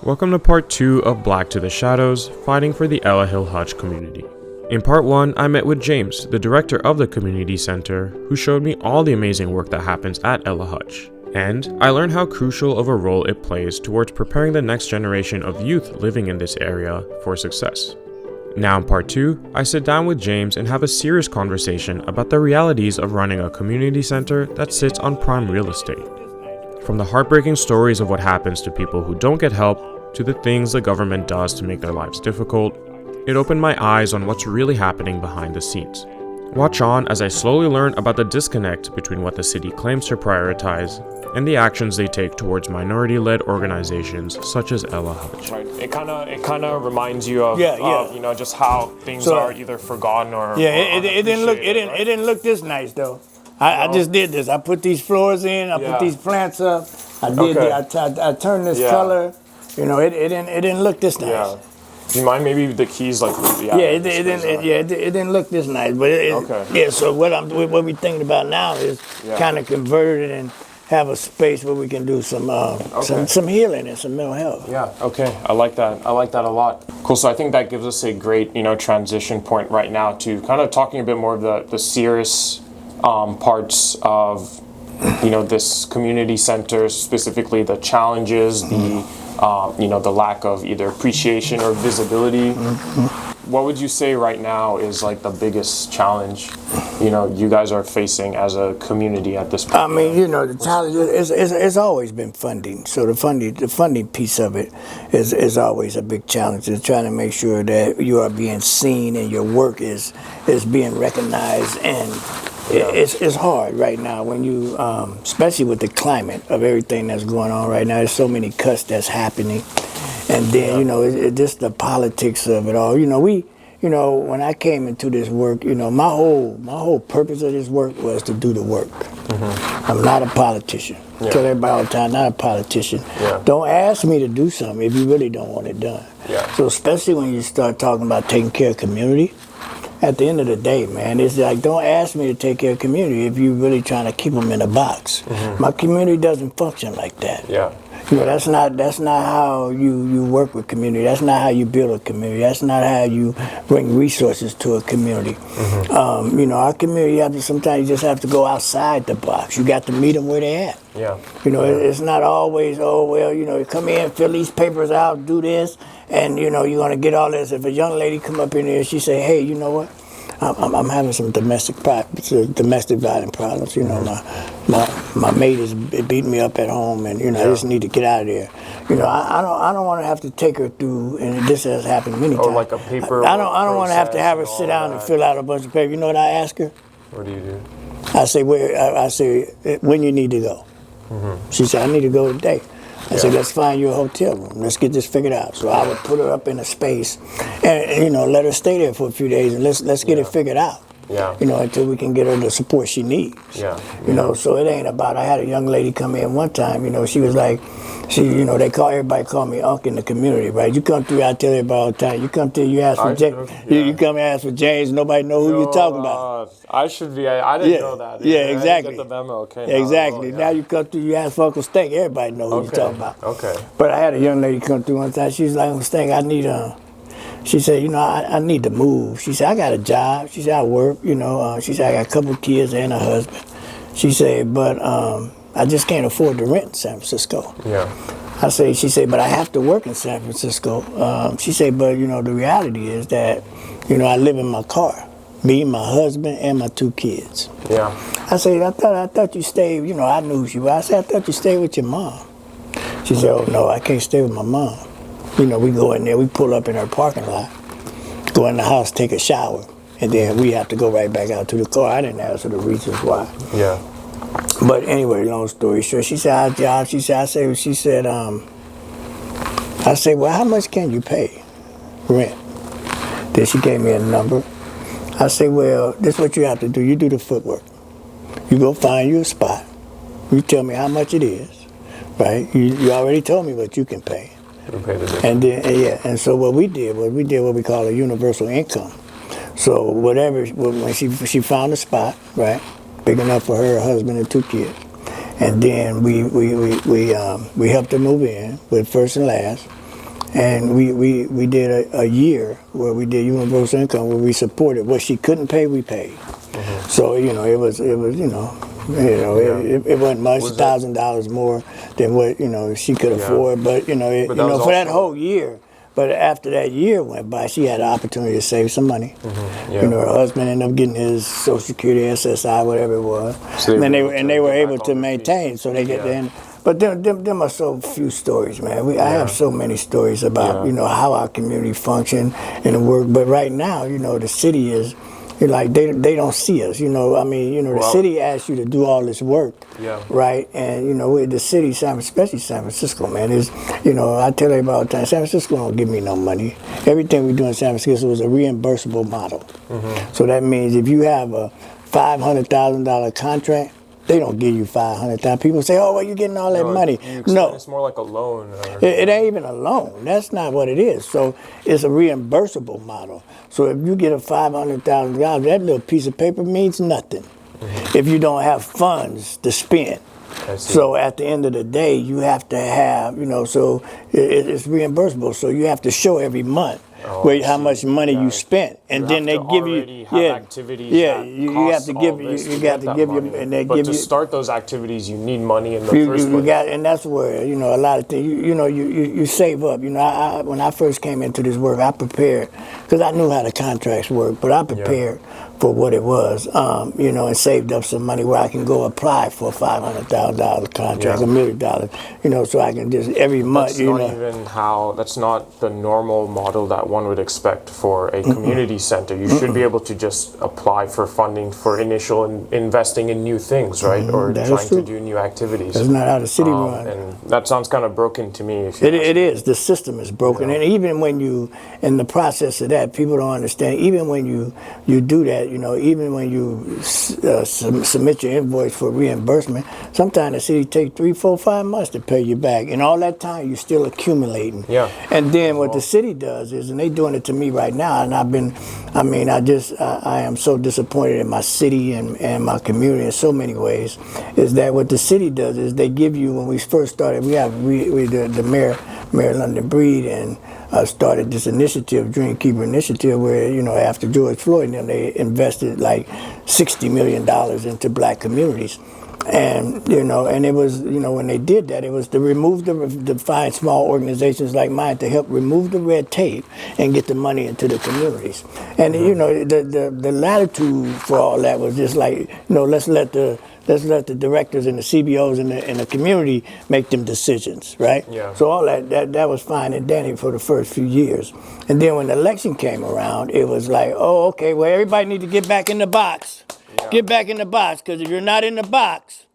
Welcome to part 2 of Black to the Shadows, fighting for the Ella Hill Hutch community. In part 1, I met with James, the director of the community center, who showed me all the amazing work that happens at Ella Hutch. And I learned how crucial of a role it plays towards preparing the next generation of youth living in this area for success. Now in part 2, I sit down with James and have a serious conversation about the realities of running a community center that sits on prime real estate. From the heartbreaking stories of what happens to people who don't get help, to the things the government does to make their lives difficult, it opened my eyes on what's really happening behind the scenes. Watch on as I slowly learn about the disconnect between what the city claims to prioritize and the actions they take towards minority-led organizations such as Ella Hutch. Right. It kind of reminds you of just how things are either forgotten or it didn't look this nice though. I just did this. I put these floors in. I put these plants up. I turned this color. You know, it didn't look this nice. Yeah. Do you mind maybe the keys like? It didn't look this nice, but So what we thinking about now is kind of convert it and have a space where we can do some healing and some mental health. Yeah. Okay. I like that. I like that a lot. Cool. So I think that gives us a great transition point right now to kind of talking a bit more of the serious parts of this community center, specifically the challenges, the lack of either appreciation or visibility. What would you say right now is like the biggest challenge you guys are facing as a community at this point? I mean, the challenge is always been funding. So the funding piece of it is always a big challenge. It's trying to make sure that you are being seen and your work is being recognized. And it's hard right now when you, especially with the climate of everything that's going on right now. There's so many cuts that's happening, and then it's just the politics of it all. When I came into this work, my whole purpose of this work was to do the work. I'm not a politician. I tell everybody all the time, not a politician. Don't ask me to do something if you really don't want it done. So especially when you start talking about taking care of community. At the end of the day, man, it's like, don't ask me to take care of community if you're really trying to keep them in a box. My community doesn't function like that. That's not how you work with community. That's not how you build a community. That's not how you bring resources to a community. Our community, sometimes you just have to go outside the box. You got to meet them where they at. It's not always, come in, fill these papers out, do this, and you're gonna get all this. If a young lady come up in here, she say, hey, you know what? I'm having some domestic violence problems. My mate is beating me up at home, and I just need to get out of there. I don't want to have to take her through, and this has happened many times. Or like a paper. I don't want to have her sit down and fill out a bunch of papers. You know what I ask her? What do you do? I say when you need to go. She said, I need to go today. I said, let's find you a hotel room. Let's get this figured out. So I would put her up in a space and, let her stay there for a few days and let's get it figured out. Until we can get her the support she needs. So it ain't about, I had a young lady come in one time, she was like, everybody call me Unc in the community, right? You come through, I tell everybody all the time, you come through, you ask for James, you come and ask for James, nobody know who you're talking about. I didn't know that. Exactly. I didn't get the memo. Okay. Exactly. Now you come through, you ask for Uncle Stank, everybody know who you're talking about. Okay. But I had a young lady come through one time, she was like, Uncle Stank, I need she said, I need to move. She said, I got a job. She said, I work, She said, I got a couple of kids and a husband. She said, but I just can't afford to rent in San Francisco. She said, but I have to work in San Francisco. She said, but, the reality is that, I live in my car. Me, my husband, and my 2 kids. I said, I thought you stayed, I knew she was. I said, I thought you stayed with your mom. She said, oh, no, I can't stay with my mom. We go in there, we pull up in her parking lot, go in the house, take a shower, and then we have to go right back out to the car. I didn't ask her the reasons why. But anyway, long story short, she said, our job, I said, well, how much can you pay rent? Then she gave me a number. I said, well, this is what you have to do. You do the footwork. You go find you a spot. You tell me how much it is, right? You already told me what you can pay. And then, and so what we did was what we call a universal income. So when she found a spot, right, big enough for her husband and 2 kids, and then we helped her move in with first and last, And we did a year where we did universal income, where we supported what she couldn't pay, we paid. So it was it wasn't much, $1,000 more than what she could afford, but for that whole year. But after that year went by, she had an opportunity to save some money. Her husband ended up getting his Social Security, SSI, whatever it was, So they were able to maintain. So they get in. But them are so few stories, man. I have so many stories about how our community function and work. But right now, the city is. Like they don't see us, the city asks you to do all this work, right? And with the city, especially San Francisco, man, is I tell everybody all the time, San Francisco don't give me no money. Everything we do in San Francisco is a reimbursable model. So that means if you have a $500,000 contract, they don't give you $500,000. People say, "Oh, well, you're getting all that money." No, it's more like a loan. It ain't even a loan. That's not what it is. So it's a reimbursable model. So if you get a $500,000, that little piece of paper means nothing if you don't have funds to spend. So at the end of the day, you have to have, so it's reimbursable. So you have to show every month how much money you spent, and then they give you activities. You have to give and they give you. But to start those activities, you need money in the first place. And that's where a lot of things. You save up. When I first came into this work, I prepared because I knew how the contracts work, but I prepared for what it was, and saved up some money where I can go apply for a $500,000 contract, $1 million, so I can just every month. That's not the normal model that one would expect for a community center. You should be able to just apply for funding for initial investing in new things, right? Or trying to do new activities. That's not how the city runs. And that sounds kind of broken to me. It is. The system is broken. And even when you, in the process of that, people don't understand, even when you do that, even when you submit your invoice for reimbursement, sometimes the city takes 3, 4, 5 months to pay you back. And all that time, you're still accumulating. And then what the city does is, and they're doing it to me right now, and I am so disappointed in my city and my community in so many ways, is that what the city does is they give you, when we first started, the Mayor London Breed and started this initiative, Dreamkeeper Initiative, where, after George Floyd and them, they invested like $60 million into black communities. And, and it was, when they did that, it was to find small organizations like mine to help remove the red tape and get the money into the communities. And, the latitude for all that was just like, let's let the directors and the CBOs and the community make them decisions, right? So all that was fine and dandy for the first few years. And then when the election came around, it was like, oh, okay, well, everybody need to get back in the box. Get back in the box, because if you're not in the box,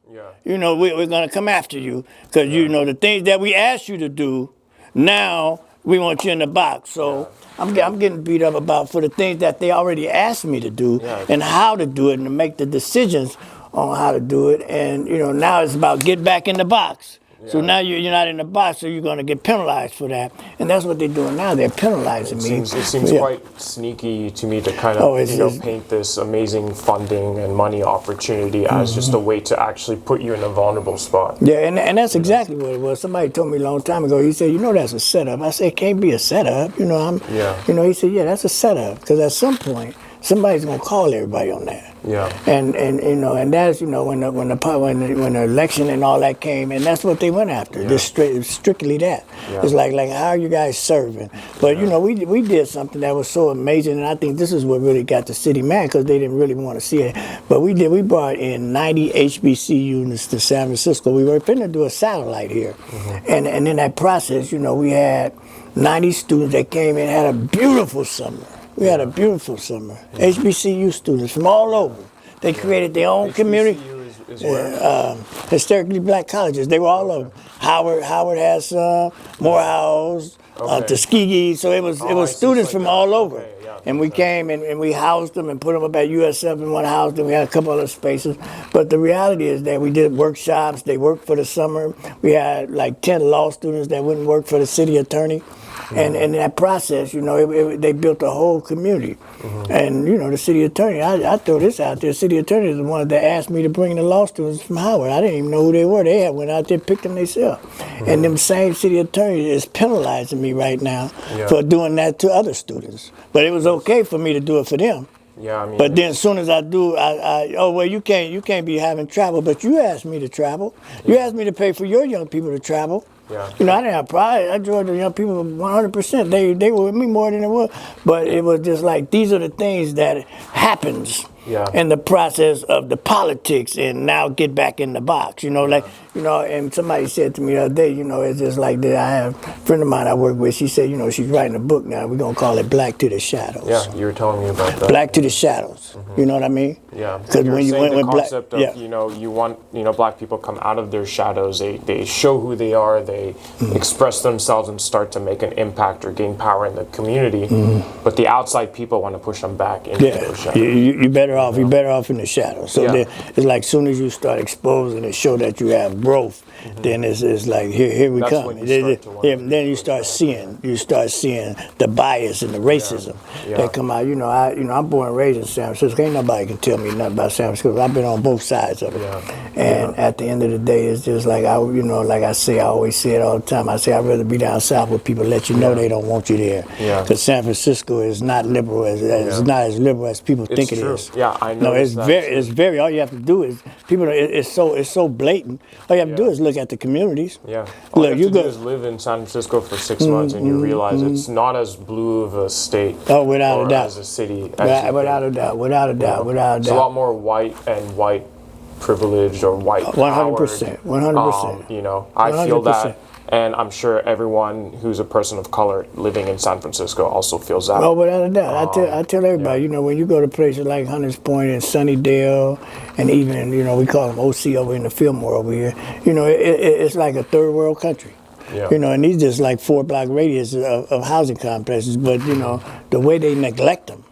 we're going to come after you. Because, the things that we asked you to do, now we want you in the box. So I'm getting beat up for the things that they already asked me to do and how to do it and to make the decisions on how to do it. And, now it's about get back in the box. So now you're not in the box, so you're going to get penalized for that. And that's what they're doing now. They're penalizing me. It seems quite sneaky to me to kind of paint this amazing funding and money opportunity as just a way to actually put you in a vulnerable spot. Yeah, and that's exactly what it was. Somebody told me a long time ago, he said, that's a setup. I said, it can't be a setup. He said, yeah, that's a setup. Because at some point, somebody's gonna call everybody on that. And that's when the election and all that came, and that's what they went after. Just strictly that. It's like how are you guys serving? But we did something that was so amazing, and I think this is what really got the city mad, because they didn't really want to see it. But we brought in 90 HBC units to San Francisco. We were finna do a satellite here, and in that process, we had 90 students that came in, had a beautiful summer. We had a beautiful summer. HBCU students from all over. They created their own community. Is where? Historically black colleges. They were all over. Howard has some, Morehouse, Tuskegee. So it was students from all over. And we came and we housed them and put them up at USF in one house. Then we had a couple other spaces. But the reality is that we did workshops. They worked for the summer. We had like 10 law students that wouldn't work for the city attorney. And in that process, you know, they built a whole community. And, you know, the city attorney, I throw this out there, city attorney is the one that asked me to bring the law students from Howard. I didn't even know who they were. They had went out there, picked them themselves. And them same city attorneys is penalizing me right now for doing that to other students. But it was okay for me to do it for them. Yeah, I mean, but then as soon as I do, oh well, you can't be having travel. But you asked me to travel. You asked me to pay for your young people to travel. Yeah. You know, I didn't have pride. I joined the young people 100%. They were with me more than it was. But it was just like, these are the things that happens in the process of the politics, and now get back in the box. You know, like, you know, and somebody said to me the other day, you know, it's just like that. I have a friend of mine I work with, she said, you know, she's writing a book now. We're going to call it Black to the Shadows. Yeah, you were telling me about that. Black to the Shadows. You know what I mean? Yeah, because when you went the concept black, of, you know, you want, you know, black people come out of their shadows, they show who they are, they express themselves and start to make an impact or gain power in the community, but the outside people want to push them back into those shadows. You're better off. You're better off in the shadows. So it's like, soon as you start exposing and show that you have growth, then it's like, here we come. Then you start seeing the bias and the racism that come out. You know, I'm born and raised in San Francisco. Ain't nobody can tell me nothing about San Francisco. I've been on both sides of it. And at the end of the day, it's just like, you know, like I always say it all the time. I say I'd rather be down south where people let you know they don't want you there. Because San Francisco is not liberal it's not as liberal as people think it is. Yeah, I know. No, it's very. All you have to do is it's so blatant. All you have to do is look at the communities. All you have to do is live in San Francisco for 6 months, and you realize it's not as blue of a state. Oh, without a doubt. As a city. Without a doubt. It's a lot more white and white privileged or white 100%. 100%. You know, I feel that. And I'm sure everyone who's a person of color living in San Francisco also feels that. Oh, without a doubt. I tell everybody, you know, when you go to places like Hunters Point and Sunnydale, and even, you know, we call them OC over in the Fillmore over here, you know, it's like a third world country. You know, and these just like 4-block radius of housing complexes, but, you know, the way they neglect them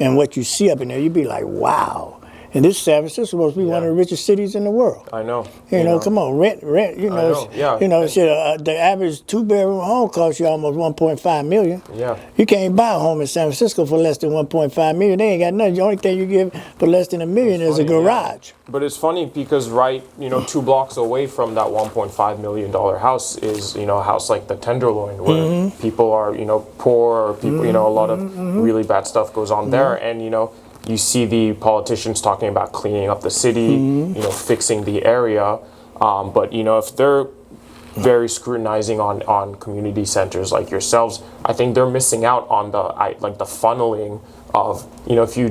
and what you see up in there, you'd be like, wow. And this San Francisco is supposed to be one of the richest cities in the world. I know. You know, come on, rent. You know, you know, shit. The average 2-bedroom home costs you almost $1.5 million. You can't buy a home in San Francisco for less than $1.5 million. They ain't got nothing. The only thing you give for less than $1 million is a garage. But it's funny because 2 blocks away from that $1.5 million house is, you know, a house like the Tenderloin, where people are, you know, poor, or people, you know, a lot of really bad stuff goes on there, and, you know, you see the politicians talking about cleaning up the city, you know, fixing the area. But, you know, if they're very scrutinizing on community centers like yourselves, I think they're missing out on the funneling of, you know, you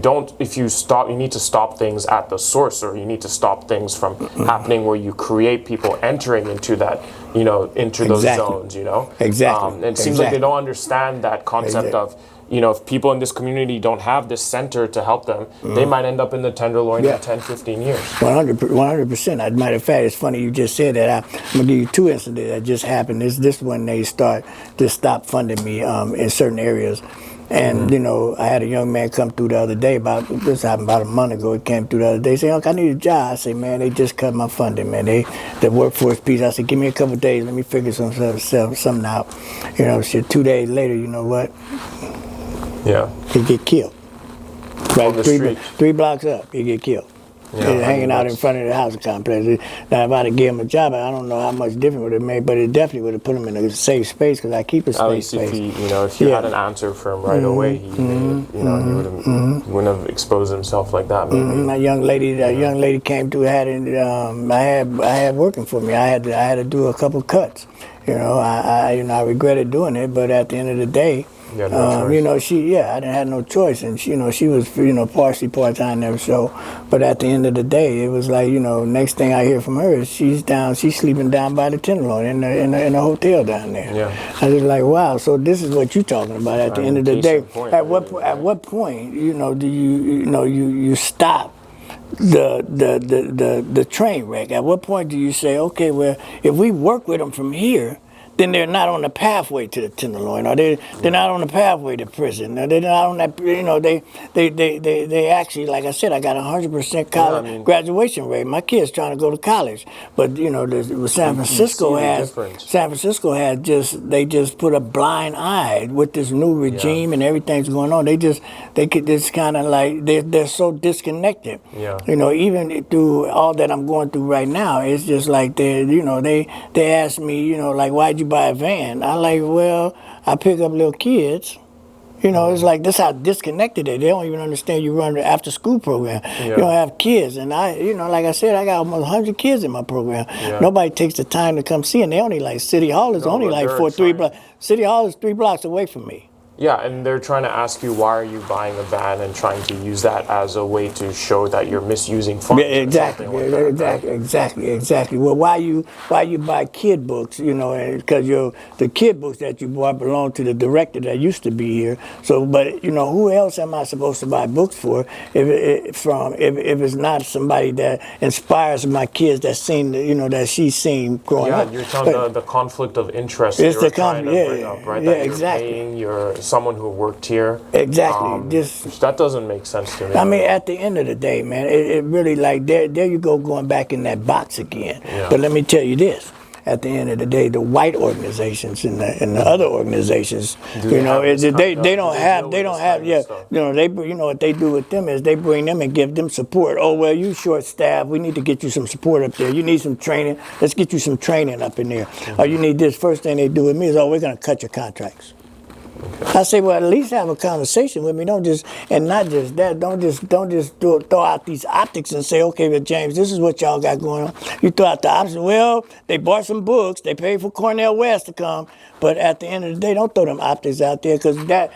need to stop things at the source, or you need to stop things from happening where you create people entering into that, you know, into those zones, you know. And it seems like they don't understand that concept of, you know, if people in this community don't have this center to help them, they might end up in the Tenderloin in 10, 15 years. 100%. As a matter of fact, it's funny you just said that. I'm going to give you 2 incidents that just happened. This when they stop funding me in certain areas. And, you know, I had a young man come through the other day, this happened about a month ago. He came through the other day, saying, "Uncle, I need a job." I said, "Man, they just cut my funding, man. The workforce piece." I said, "Give me a couple of days. Let me figure something out." You know, shit, 2 days later, you know what? He get killed. Right, 3 blocks up, he get killed. Hanging out in front of the housing complex. Now, if I'd have given him a job, I don't know how much different would it made, but it definitely would have put him in a safe space, because I keep a safe space. At least if you had an answer for him right away, he wouldn't have exposed himself like that. Maybe. My young lady came through. I had working for me. I had to do a couple cuts. You know, I regretted doing it, but at the end of the day, you know, I didn't have no choice, and she was, you know, partially part-time there, so, but at the end of the day, it was like, you know, next thing I hear from her is she's sleeping down by the Tenderloin in a hotel down there. I was like, wow, so this is what you're talking about at the end of the day. At what point, you know, do you stop the train wreck? At what point do you say, okay, well, if we work with them from here, then they're not on the pathway to the Tenderloin, or they're not on the pathway to prison. Or they're not on that, they actually, like I said, I got 100% college graduation rate. My kids trying to go to college, but San Francisco they just put a blind eye with this new regime and everything's going on. They could just kind of like they're so disconnected. Yeah. Even through all that I'm going through right now, it's just like they ask me, like, why'd you buy a van? I like, well, I pick up little kids. It's like that's how disconnected they. They don't even understand you run the after school program. Yeah. You don't have kids, and like I said, I got almost 100 kids in my program. Yeah. Nobody takes the time to come see, and they only like City Hall is only like 3 blocks. City Hall is 3 blocks away from me. Yeah, and they're trying to ask you, why are you buying a van, and trying to use that as a way to show that you're misusing funds. Yeah, exactly, exactly. Well, why you buy kid books? Because the kid books that you bought belong to the director that used to be here. So, but who else am I supposed to buy books for if it's not somebody that inspires my kids that she's seen growing up? Yeah, you're telling the conflict of interest. It's the conflict, bring up, right? Yeah, that exactly. You're someone who worked here. Exactly. That doesn't make sense to me. I mean, at the end of the day, man, it really like there you go going back in that box again. Yeah. But let me tell you this. At the end of the day, the white organizations and the other organizations, they don't have what they do with them is they bring them and give them support. Oh, well, you short staff, we need to get you some support up there. You need some training, let's get you some training up in there. Or you need this. First thing they do with me is, we're going to cut your contracts. I say, well, at least have a conversation with me. Don't just throw out these optics and say, okay, but James, this is what y'all got going on. You throw out the optics. Well, they bought some books. They paid for Cornell West to come. But at the end of the day, don't throw them optics out there, because that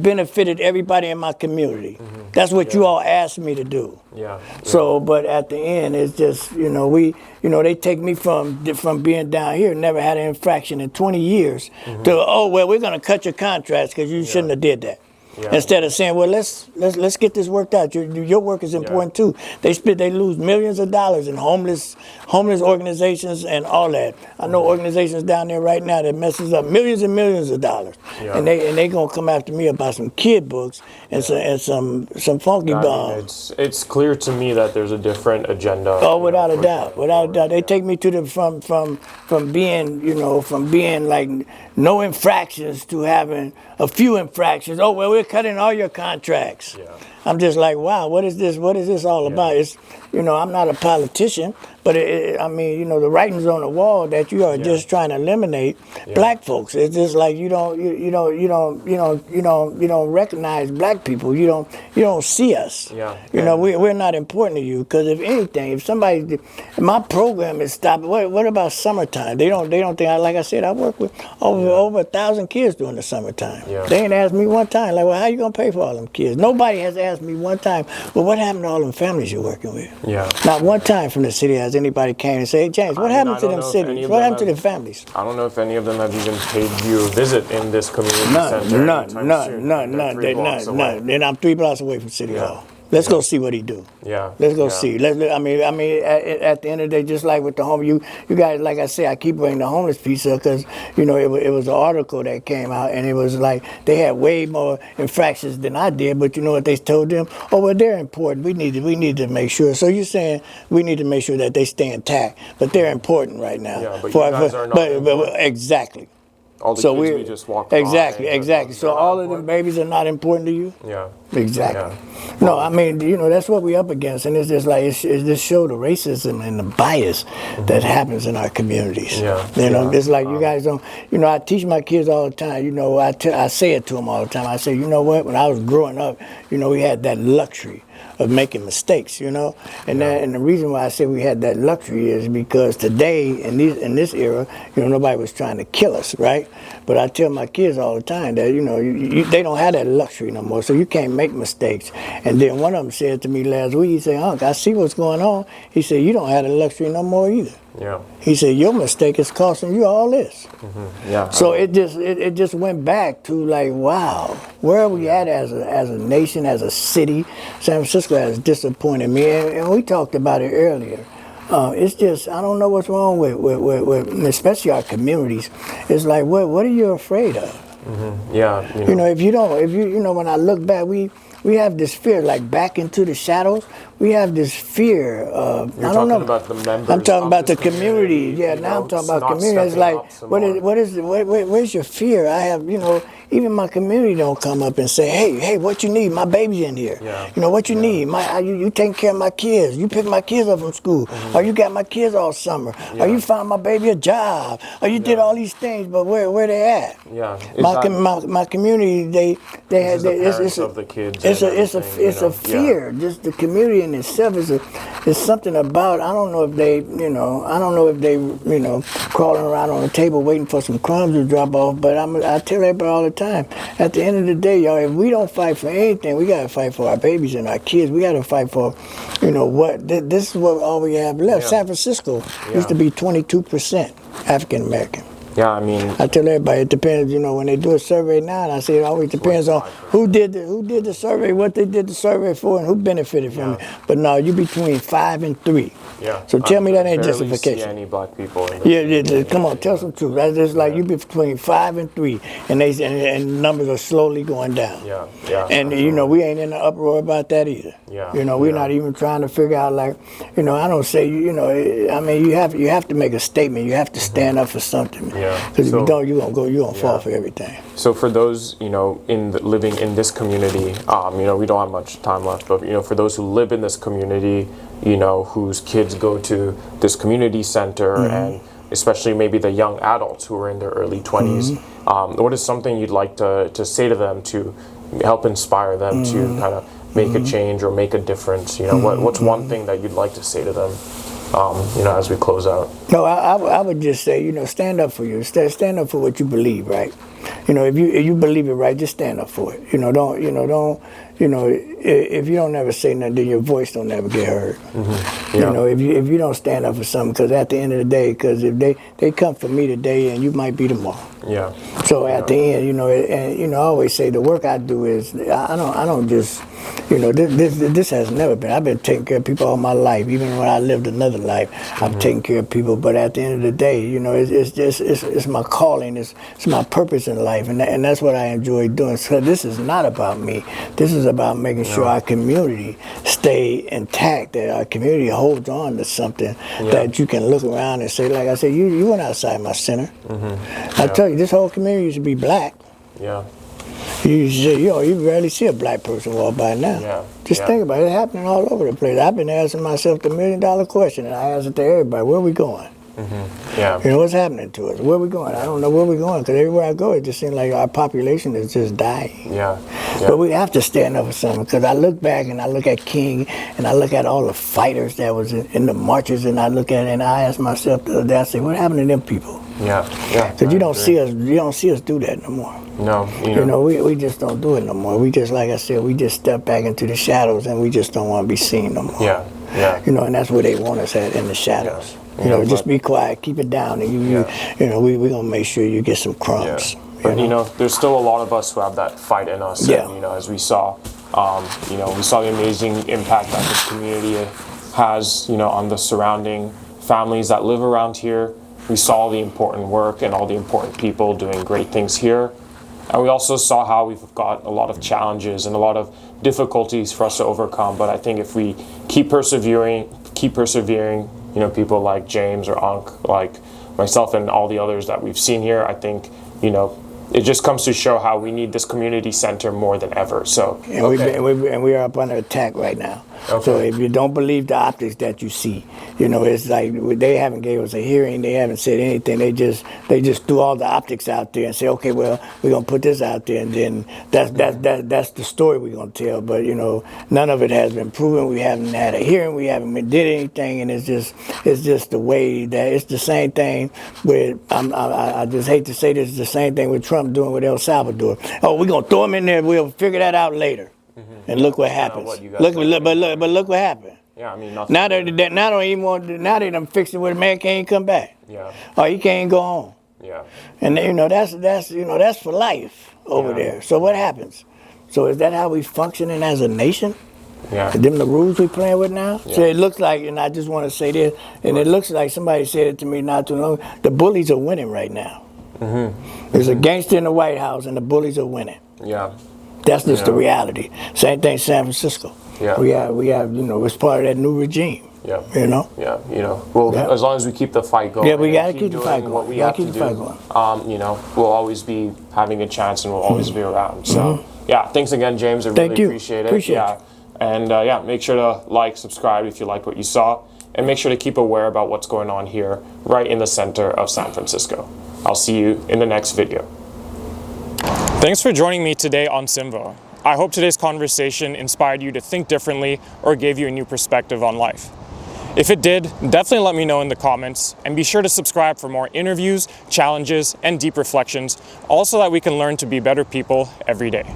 benefited everybody in my community. Mm-hmm. That's what you all asked me to do. Yeah. So, but at the end, it's just, they take me from being down here, never had an infraction in 20 years, to, we're going to cut your contracts because you shouldn't have did that. Yeah. Instead of saying, well, let's get this worked out. Your work is important too. They lose millions of dollars in homeless organizations and all that. I know organizations down there right now that messes up millions and millions of dollars, and they gonna come after me about some kid books and some funky bombs. It's clear to me that there's a different agenda. Oh, without a doubt. They take me to from being like no infractions to having a few infractions. Oh, well, we're cutting all your contracts. Yeah. I'm just like, wow, what is this? What is this all about? It's, I'm not a politician, but the writing's on the wall that you are just trying to eliminate black folks. It's just like you don't recognize black people. You don't see us. Yeah. We're not important to you, because if anything, my program is stopped. What about summertime? They don't think. Like I said, I work with over 1,000 kids during the summertime. Yeah. They ain't asked me one time, like, well, how you gonna pay for all them kids? Nobody has asked me one time, well, what happened to all them families you're working with? Yeah. Not one time from the city has anybody came and said, hey, James, what happened to them cities? What happened to them families? I don't know if any of them have even paid you a visit in this community center. None. And I'm 3 blocks away from City Hall. Let's go see what he do. Yeah. Let's go see. At the end of the day, just like with the home, you guys, like I say, I keep bringing the homeless piece up because, it was an article that came out, and it was like they had way more infractions than I did. But you know what they told them? Oh, well, they're important. We need to make sure. So you're saying we need to make sure that they stay intact, but they're important right now. Yeah, but you guys are not. But exactly. All the kids we just walked by. Exactly. So all of them babies are not important to you? Yeah. Exactly. Yeah. No, that's what we're up against, and it's just like it just show the racism and the bias that happens in our communities. Yeah. It's like you guys don't. I teach my kids all the time. I say it to them all the time. I say, you know what? When I was growing up, we had that luxury of making mistakes, and the reason why I say we had that luxury is because today in this era, nobody was trying to kill us, right? But I tell my kids all the time that they don't have that luxury no more, so you can't make mistakes. And then one of them said to me last week, he said, "Unc, I see what's going on." He said, "You don't have the luxury no more either." Yeah. He said, "Your mistake is costing you all this." Mm-hmm. Yeah. So it just went back to like, wow, where are we at as a nation, as a city? San Francisco has disappointed me, and we talked about it earlier. It's just, I don't know what's wrong with especially our communities. It's like, what are you afraid of? Yeah. If you when I look back, we have this fear, like back into the shadows. We have this fear of, You're I don't talking know. about the members. I'm talking of about the this community. Yeah, you now know, I'm talking about not community. It's stepping like, up some where's your fear? I have, even my community don't come up and say, hey, what you need? My baby's in here. Yeah. What you need? You taking care of my kids. You pick my kids up from school. Or you got my kids all summer. Or you found my baby a job. Or you did all these things, but where they at? Yeah. My community, they have the parents of the kids. It's a fear. Just the community in itself is something about. I don't know if they crawling around on the table waiting for some crumbs to drop off. But I tell everybody all the time. At the end of the day, y'all, if we don't fight for anything, we gotta fight for our babies and our kids. We gotta fight for, what. This is what all we have left. San Francisco used to be 22% African American. Yeah, I mean, I tell everybody it depends. When they do a survey now, and I say it always depends on who did the survey, what they did the survey for, and who benefited from it. But no, you between 5 and 3. Yeah. So tell me that ain't barely justification. See any black people in this Yeah, come on, tell some truth. That's just like you be between 5 and 3, and numbers are slowly going down. Yeah. And we ain't in an uproar about that either. Yeah. We're not even trying to figure out I don't say I mean you have to make a statement. You have to stand up for something. Yeah. Because if you don't, you're gonna fall for everything. So for those living in this community, we don't have much time left, but for those who live in this community, whose kids go to this community center, and especially maybe the young adults who are in their early 20s, what is something you'd like to say to them to help inspire them to kind of make a change or make a difference? What's one thing that you'd like to say to them, as we close out? No, I would just say, stand up for you. Stand up for what you believe, right? If you believe it right, just stand up for it. If you don't ever say nothing, then your voice don't ever get heard. If you don't stand up for something, because at the end of the day, because if they come for me today, and you might be tomorrow. Yeah. So at the end, I always say the work I do is I don't just this has never been. I've been taking care of people all my life, even when I lived another life. I've taken care of people, but at the end of the day, it's my calling, it's my purpose in life, and that's what I enjoy doing. So this is not about me. This is about making sure our community stay intact, that our community holds on to something that you can look around and say, like I said, you went outside my center. I tell you, this whole community used to be black. Yeah. You rarely see a black person walk by now. Yeah. Just think about it. It's happening all over the place. I've been asking myself the $1 million question, and I ask it to everybody. Where are we going? Yeah. What's happening to us? Where are we going? I don't know where we're going, because everywhere I go, it just seems like our population is just dying. Yeah. But we have to stand up for something, because I look back and I look at King, and I look at all the fighters that was in the marches, and I look at it and I ask myself the other day, I say, what happened to them people? Yeah. Because you don't see us do that no more. No. We just don't do it no more. We just, like I said, we just step back into the shadows, and we just don't want to be seen no more. Yeah. And that's where they want us at, in the shadows. Just be quiet, keep it down, and we're gonna make sure you get some crumbs. But there's still a lot of us who have that fight in us. Yeah. And, as we saw, we saw the amazing impact that this community has, on the surrounding families that live around here. We saw the important work and all the important people doing great things here. And we also saw how we've got a lot of challenges and a lot of difficulties for us to overcome. But I think if we keep persevering, people like James or Ankh, like myself and all the others that we've seen here, I think, it just comes to show how we need this community center more than ever. So, and we are up under attack right now. Okay. So if you don't believe the optics that you see, it's like they haven't gave us a hearing. They haven't said anything. They just threw all the optics out there and say, okay, well, we're gonna put this out there, and then that's the story we're gonna tell. But none of it has been proven. We haven't had a hearing. We haven't did anything, and it's just the way that it's the same thing with. I just hate to say this, it's the same thing with Trump doing with El Salvador. Oh, we're gonna throw him in there. We'll figure that out later. And look what happens. Look what happened. Yeah, I mean, nothing. Now they done fixed it where the man can't come back. Yeah. Or he can't go home. Yeah. And that's for life over there. So what happens? So is that how we functioning as a nation? Yeah. Them the rules we playing with now. So it looks like, and I just want to say this, and it looks like somebody said it to me not too long. The bullies are winning right now. There's a gangster in the White House, and the bullies are winning. Yeah. That's just the reality. Same thing, San Francisco. Yeah. We have, it's part of that new regime. Yeah. Yeah. Well, as long as we keep the fight going. Yeah, we gotta keep keep the doing fight going. what we have to do. We'll always be having a chance, and we'll always be around. So, yeah, thanks again, James. I really appreciate it. Appreciate it. And make sure to like, subscribe if you liked what you saw, and make sure to keep aware about what's going on here, right in the center of San Francisco. I'll see you in the next video. Thanks for joining me today on SIMVO. I hope today's conversation inspired you to think differently or gave you a new perspective on life. If it did, definitely let me know in the comments, and be sure to subscribe for more interviews, challenges, and deep reflections, all so that we can learn to be better people every day.